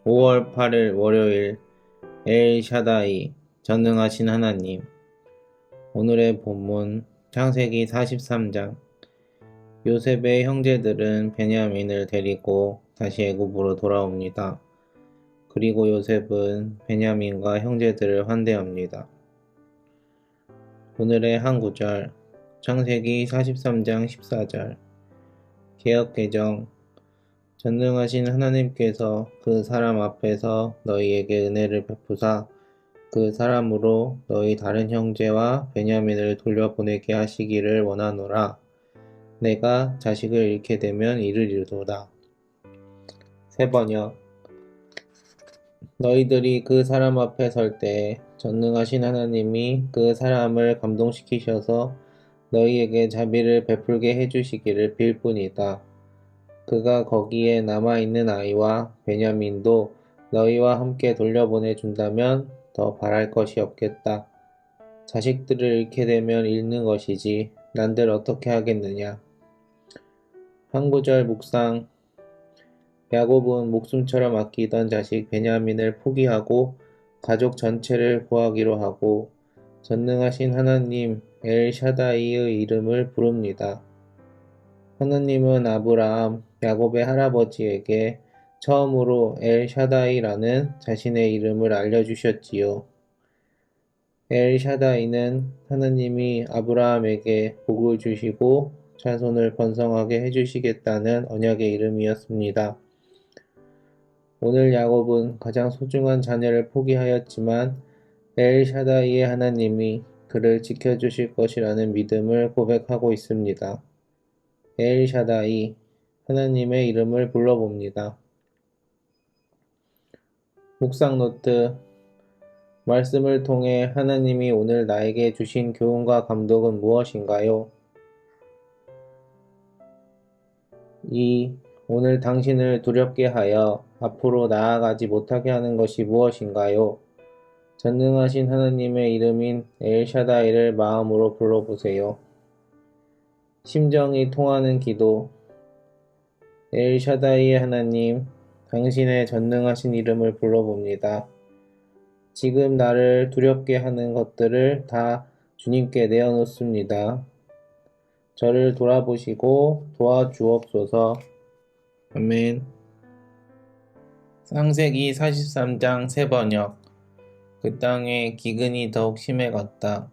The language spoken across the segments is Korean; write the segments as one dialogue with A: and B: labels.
A: 5월 8일 월요일 엘샤다이 전능하신 하나님. 오늘의 본문 창세기 43장. 요셉의 형제들은 베냐민을 데리고 다시 애굽으로 돌아옵니다. 그리고 요셉은 베냐민과 형제들을 환대합니다. 오늘의 한 구절 창세기 43장 14절. 개역개정. 전능하신 하나님께서 그 사람 앞에서 너희에게 은혜를 베푸사 그 사람으로 너희 다른 형제와 베냐민을 돌려보내게 하시기를 원하노라. 내가 자식을 잃게 되면 이를 이루도다. 세번역. 너희들이 그 사람 앞에 설 때 전능하신 하나님이 그 사람을 감동시키셔서 너희에게 자비를 베풀게 해주시기를 빌 뿐이다. 그가 거기에 남아있는 아이와 베냐민도 너희와 함께 돌려보내 준다면 더 바랄 것이 없겠다. 자식들을 잃게 되면 잃는 것이지 난들 어떻게 하겠느냐. 한 구절 묵상. 야곱은 목숨처럼 아끼던 자식 베냐민을 포기하고 가족 전체를 구하기로 하고 전능하신 하나님 엘샤다이의 이름을 부릅니다. 하나님은 아브라함, 야곱의 할아버지에게 처음으로 엘샤다이라는 자신의 이름을 알려주셨지요. 엘샤다이는 하나님이 아브라함에게 복을 주시고 자손을 번성하게 해주시겠다는 언약의 이름이었습니다. 오늘 야곱은 가장 소중한 자녀를 포기하였지만 엘샤다이의 하나님이 그를 지켜주실 것이라는 믿음을 고백하고 있습니다. 엘샤다이, 하나님의 이름을 불러봅니다. 묵상 노트. 말씀을 통해 하나님이 오늘 나에게 주신 교훈과 감독은 무엇인가요? 2. 오늘 당신을 두렵게 하여 앞으로 나아가지 못하게 하는 것이 무엇인가요? 전능하신 하나님의 이름인 엘샤다이를 마음으로 불러보세요. 심정이 통하는 기도. 엘샤다이의 하나님, 당신의 전능하신 이름을 불러봅니다. 지금 나를 두렵게 하는 것들을 다 주님께 내어놓습니다. 저를 돌아보시고 도와주옵소서. 아멘. 창세기 43장 세번역. 그 땅에 기근이 더욱 심해갔다.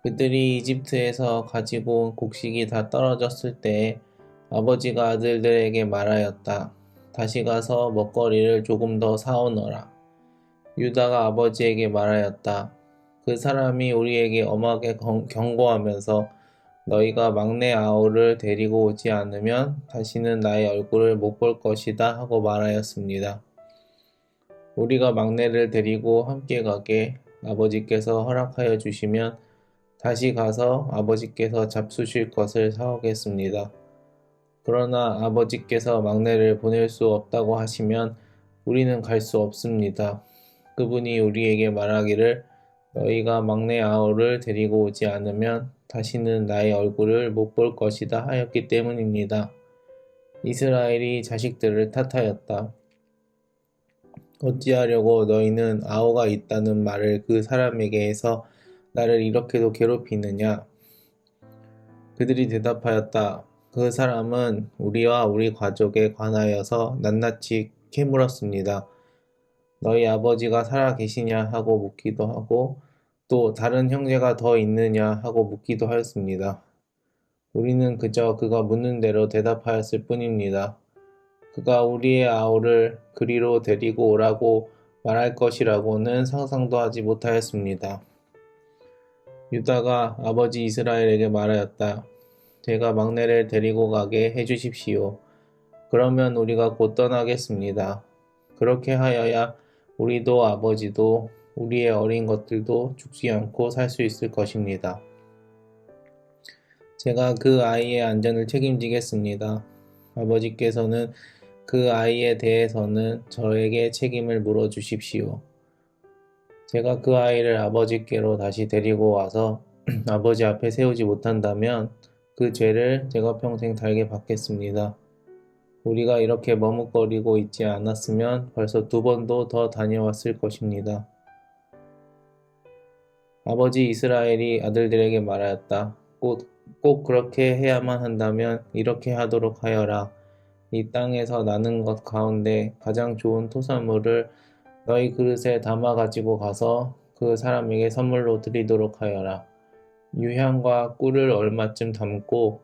A: 그들이 이집트에서 가지고 온 곡식이 다 떨어졌을 때에 아버지가 아들들에게 말하였다. 다시 가서 먹거리를 조금 더 사오너라. 유다가 아버지에게 말하였다. 그 사람이 우리에게 엄하게 경고하면서 너희가 막내 아우를 데리고 오지 않으면 다시는 나의 얼굴을 못 볼 것이다 하고 말하였습니다. 우리가 막내를 데리고 함께 가게 아버지께서 허락하여 주시면 다시 가서 아버지께서 잡수실 것을 사오겠습니다. 그러나 아버지께서 막내를 보낼 수 없다고 하시면 우리는 갈 수 없습니다. 그분이 우리에게 말하기를 너희가 막내 아우를 데리고 오지 않으면 다시는 나의 얼굴을 못 볼 것이다 하였기 때문입니다. 이스라엘이 자식들을 탓하였다. 어찌하려고 너희는 아우가 있다는 말을 그 사람에게 해서 나를 이렇게도 괴롭히느냐? 그들이 대답하였다. 그 사람은 우리와 우리 가족에 관하여서 낱낱이 캐물었습니다. 너희 아버지가 살아 계시냐 하고 묻기도 하고 또 다른 형제가 더 있느냐 하고 묻기도 하였습니다. 우리는 그저 그가 묻는 대로 대답하였을 뿐입니다. 그가 우리의 아우를 그리로 데리고 오라고 말할 것이라고는 상상도 하지 못하였습니다. 유다가 아버지 이스라엘에게 말하였다. 제가 막내를 데리고 가게 해주십시오. 그러면 우리가 곧 떠나겠습니다. 그렇게 하여야 우리도 아버지도 우리의 어린 것들도 죽지 않고 살 수 있을 것입니다. 제가 그 아이의 안전을 책임지겠습니다. 아버지께서는 그 아이에 대해서는 저에게 책임을 물어주십시오. 제가 그 아이를 아버지께로 다시 데리고 와서 아버지 앞에 세우지 못한다면 그 죄를 제가 평생 달게 받겠습니다. 우리가 이렇게 머뭇거리고 있지 않았으면 벌써 2번도 더 다녀왔을 것입니다. 아버지 이스라엘이 아들들에게 말하였다. 꼭 그렇게 해야만 한다면 이렇게 하도록 하여라. 이 땅에서 나는 것 가운데 가장 좋은 토사물을 너희 그릇에 담아 가지고 가서 그 사람에게 선물로 드리도록 하여라. 유향과 꿀을 얼마쯤 담고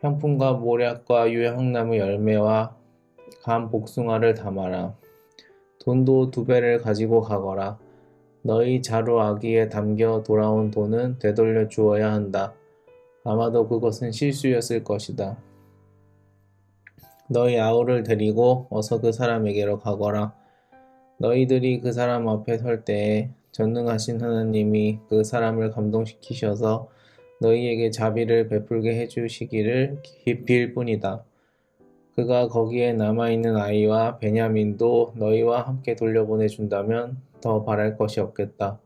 A: 향품과 모략과 유향나무 열매와 감 복숭아를 담아라. 돈도 2배를 가지고 가거라. 너희 자루 아기에 담겨 돌아온 돈은 되돌려 주어야 한다. 아마도 그것은 실수였을 것이다. 너희 아우를 데리고 어서 그 사람에게로 가거라. 너희들이 그 사람 앞에 설 때에 전능하신 하나님이 그 사람을 감동시키셔서 너희에게 자비를 베풀게 해주시기를 빌 뿐이다. 그가 거기에 남아있는 아이와 베냐민도 너희와 함께 돌려보내준다면 더 바랄 것이 없겠다.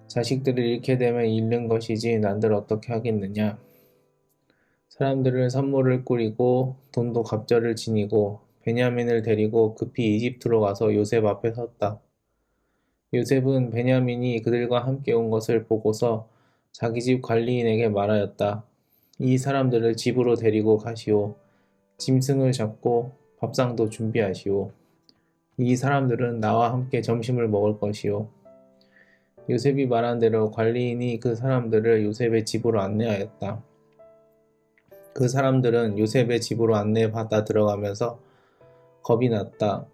A: 자식들을 잃게 되면 잃는 것이지 난들 어떻게 하겠느냐. 사람들은 선물을 꾸리고 돈도 갑절을 지니고 베냐민을 데리고 급히 이집트로 가서 요셉 앞에 섰다. 요셉은 베냐민이 그들과 함께 온 것을 보고서 자기 집 관리인에게 말하였다. 이 사람들을 집으로 데리고 가시오. 짐승을 잡고 밥상도 준비하시오. 이 사람들은 나와 함께 점심을 먹을 것이오. 요셉이 말한 대로 관리인이 그 사람들을 요셉의 집으로 안내하였다. 그 사람들은 요셉의 집으로 안내받아 들어가면서 겁이 났다.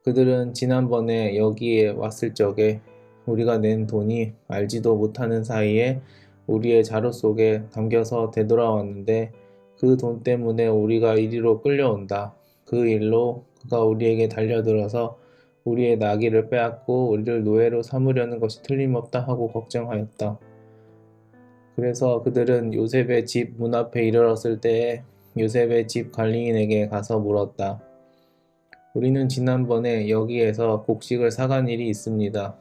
A: 그들은 지난번에 여기에 왔을 적에 우리가 낸 돈이 알지도 못하는 사이에 우리의 자루 속에 담겨서 되돌아왔는데 그 돈 때문에 우리가 이리로 끌려온다. 그 일로 그가 우리에게 달려들어서 우리의 나귀를 빼앗고 우리를 노예로 삼으려는 것이 틀림없다 하고 걱정하였다. 그래서 그들은 요셉의 집 문 앞에 이르렀을 때에 요셉의 집 관리인에게 가서 물었다. 우리는 지난번에 여기에서 곡식을 사간 일이 있습니다.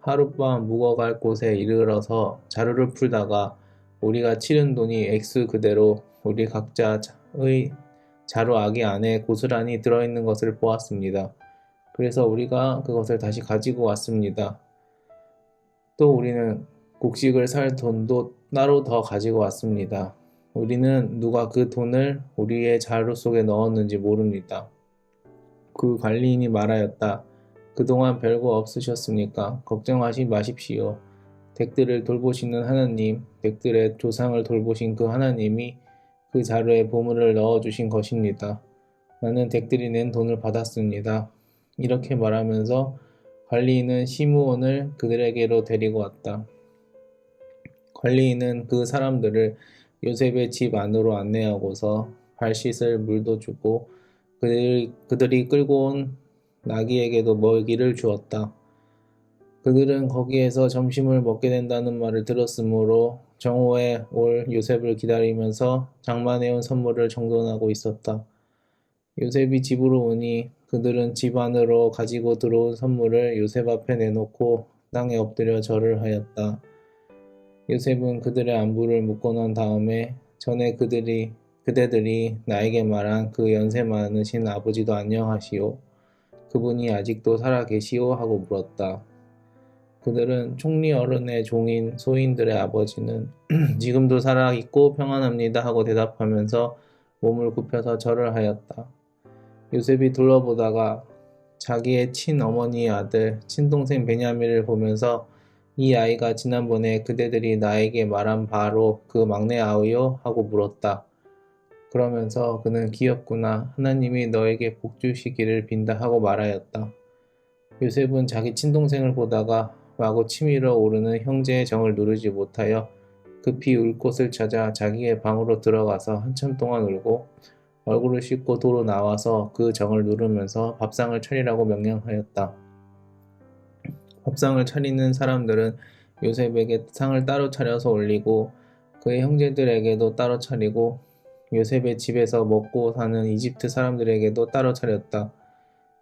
A: 하룻밤 묵어갈 곳에 이르러서 자루를 풀다가 우리가 치른 돈이 액수 그대로 우리 각자의 자루 아기 안에 고스란히 들어있는 것을 보았습니다. 그래서 우리가 그것을 다시 가지고 왔습니다. 또 우리는 곡식을 살 돈도 따로 더 가지고 왔습니다. 우리는 누가 그 돈을 우리의 자루 속에 넣었는지 모릅니다. 그 관리인이 말하였다. 그동안 별거 없으셨습니까? 걱정하지 마십시오. 댁들을 돌보시는 하나님, 댁들의 조상을 돌보신 그 하나님이 그 자루에 보물을 넣어주신 것입니다. 나는 댁들이 낸 돈을 받았습니다. 이렇게 말하면서 관리인은 시므온을 그들에게로 데리고 왔다. 관리인은 그 사람들을 요셉의 집 안으로 안내하고서 발 씻을 물도 주고 그들이 끌고 온 나귀에게도 먹이를 주었다. 그들은 거기에서 점심을 먹게 된다는 말을 들었으므로 정오에 올 요셉을 기다리면서 장만해온 선물을 정돈하고 있었다. 요셉이 집으로 오니 그들은 집 안으로 가지고 들어온 선물을 요셉 앞에 내놓고 땅에 엎드려 절을 하였다. 요셉은 그들의 안부를 묻고 난 다음에 전에 그대들이 나에게 말한 그 연세 많으신 아버지도 안녕하시오. 그분이 아직도 살아 계시오? 하고 물었다. 그들은 총리 어른의 종인 소인들의 아버지는 지금도 살아 있고 평안합니다 하고 대답하면서 몸을 굽혀서 절을 하였다. 요셉이 둘러보다가 자기의 친어머니의 아들, 친동생 베냐민을 보면서 이 아이가 지난번에 그대들이 나에게 말한 바로 그 막내 아우요? 하고 물었다. 그러면서 그는 귀엽구나. 하나님이 너에게 복 주시기를 빈다 하고 말하였다. 요셉은 자기 친동생을 보다가 마구 치밀어 오르는 형제의 정을 누르지 못하여 급히 울 곳을 찾아 자기의 방으로 들어가서 한참 동안 울고 얼굴을 씻고 도로 나와서 그 정을 누르면서 밥상을 차리라고 명령하였다. 밥상을 차리는 사람들은 요셉에게 상을 따로 차려서 올리고 그의 형제들에게도 따로 차리고 요셉의 집에서 먹고 사는 이집트 사람들에게도 따로 차렸다.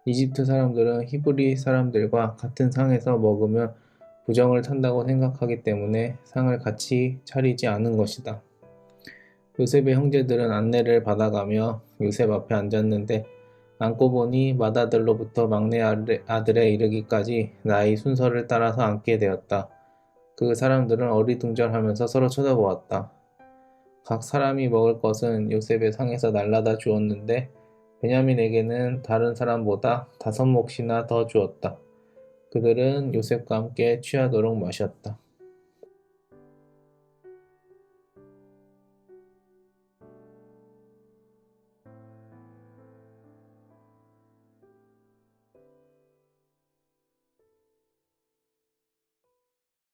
A: 이집트 사람들은 히브리 사람들과 같은 상에서 먹으면 부정을 탄다고 생각하기 때문에 상을 같이 차리지 않은 것이다. 요셉의 형제들은 안내를 받아가며 요셉 앞에 앉았는데 앉고 보니 맏아들로부터 막내 아들에 이르기까지 나이 순서를 따라서 앉게 되었다. 그 사람들은 어리둥절하면서 서로 쳐다보았다. 각 사람이 먹을 것은 요셉의 상에서 날라다 주었는데 베냐민에게는 다른 사람보다 5몫이나 더 주었다. 그들은 요셉과 함께 취하도록 마셨다.